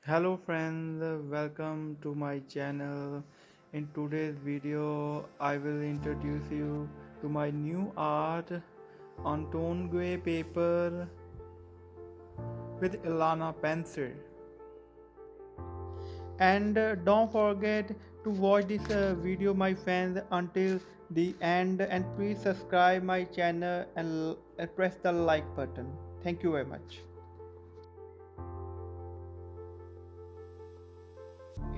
Hello friends, welcome to my channel. In today's video, I will introduce you to my new art on Tombow paper with Alana pencil. And don't forget to watch this video, my friends, until the end. And please subscribe my channel and press the like button. Thank you very much.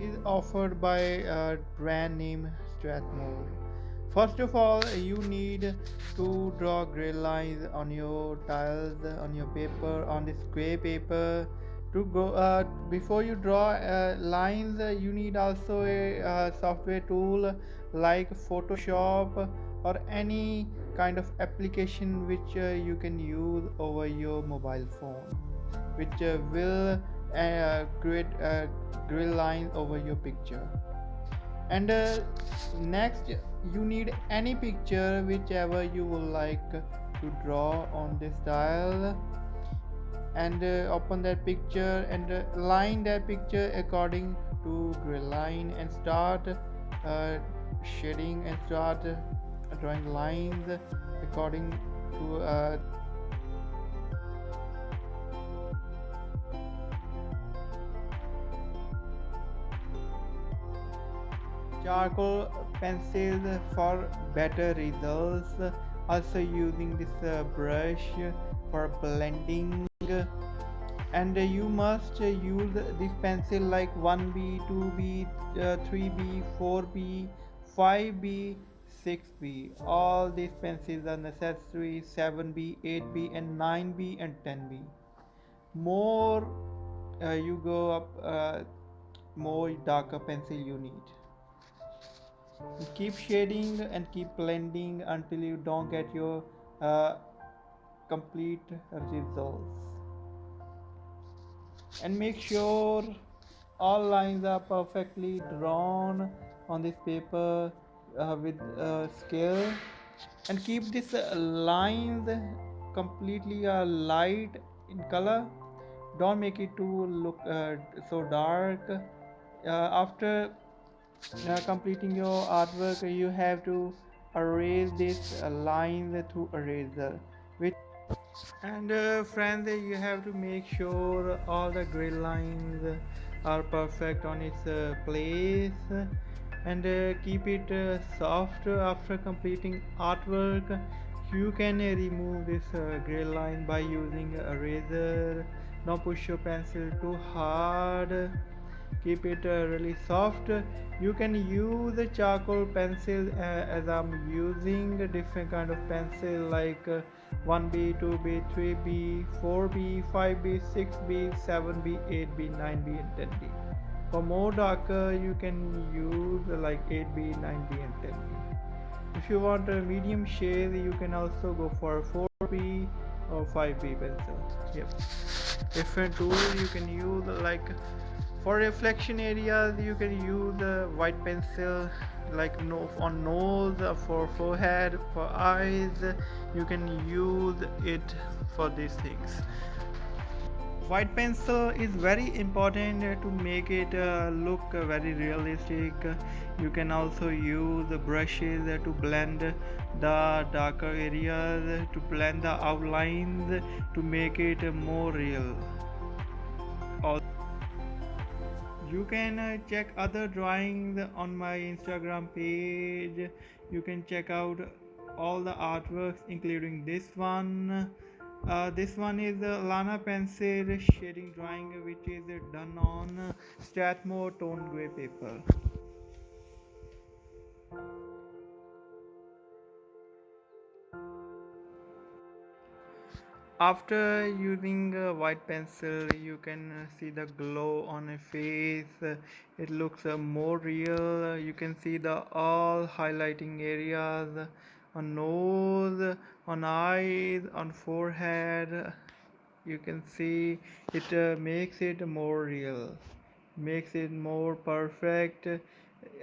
Is offered by a brand name Strathmore. First of all, you need to draw gray lines on your tiles, on your paper, on this gray paper. To go before you draw lines, you need also a software tool like Photoshop or any kind of application which you can use over your mobile phone, which will create gray lines over your picture. And next, you need any picture whichever you would like to draw on this tile, and open that picture and line that picture according to gray line and start shading and start drawing lines according to charcoal pencils for better results. Also using this brush for blending, and you must use this pencil like 1B, 2B, 3B, 4B, 5B, 6B. All these pencils are necessary. 7B, 8B, and 9B and 10B. More you go up, more darker pencil you need. Keep shading and keep blending until you don't get your complete results, and make sure all lines are perfectly drawn on this paper with scale, and keep this lines completely light in color. Don't make it too look so dark. After completing your artwork, you have to erase this lines through eraser, which and friends, you have to make sure all the gray lines are perfect on its place, and keep it soft. After completing artwork, you can remove this gray line by using a razor. Don't push your pencil too hard. Keep it really soft. You can use a charcoal pencil as I'm using a different kind of pencil like 1B, 2B, 3B, 4B, 5B, 6B, 7B, 8B, 9B, and 10B. For more darker, you can use like 8B, 9B, and 10B. If you want a medium shade, you can also go for 4B or 5B pencil. Yep. Different tools you can use like for reflection areas you can use the white pencil like no on nose, for forehead, for eyes. You can use it for these things. White pencil is very important to make it look very realistic. You can also use brushes to blend the darker areas, to blend the outlines, to make it more real. You can check other drawings on my Instagram page. You can check out all the artworks including this one. This one is Lana pencil shading drawing, which is done on Strathmore tone grey paper. After using a white pencil, you can see the glow on a face. It looks more real. You can see the all highlighting areas on nose, on eyes, on forehead. You can see it makes it more real, makes it more perfect.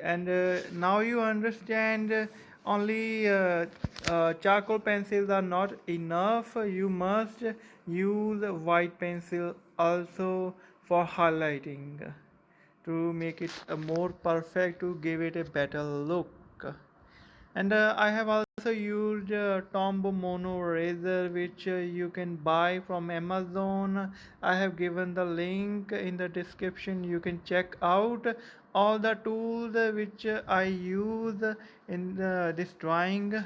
And now you understand, only charcoal pencils are not enough. You must use white pencil also for highlighting to make it more perfect, to give it a better look. And I have also used Tombow mono razor, which you can buy from Amazon. I have given the link in the description. You can check out all the tools which I use in this drawing.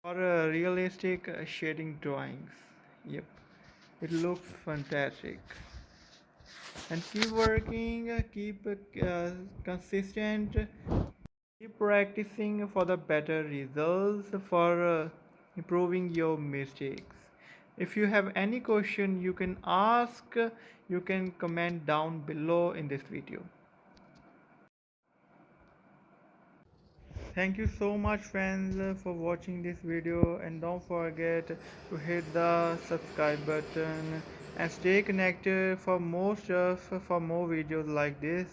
For realistic shading drawings. Yep, it looks fantastic. And keep working, keep consistent, keep practicing for the better results, for improving your mistakes. If you have any question, you can ask, you can comment down below in this video. Thank you so much friends for watching this video, and don't forget to hit the subscribe button and stay connected for more stuff, for more videos like this.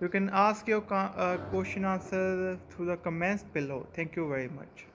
You can ask your question answer through the comments below. Thank you very much.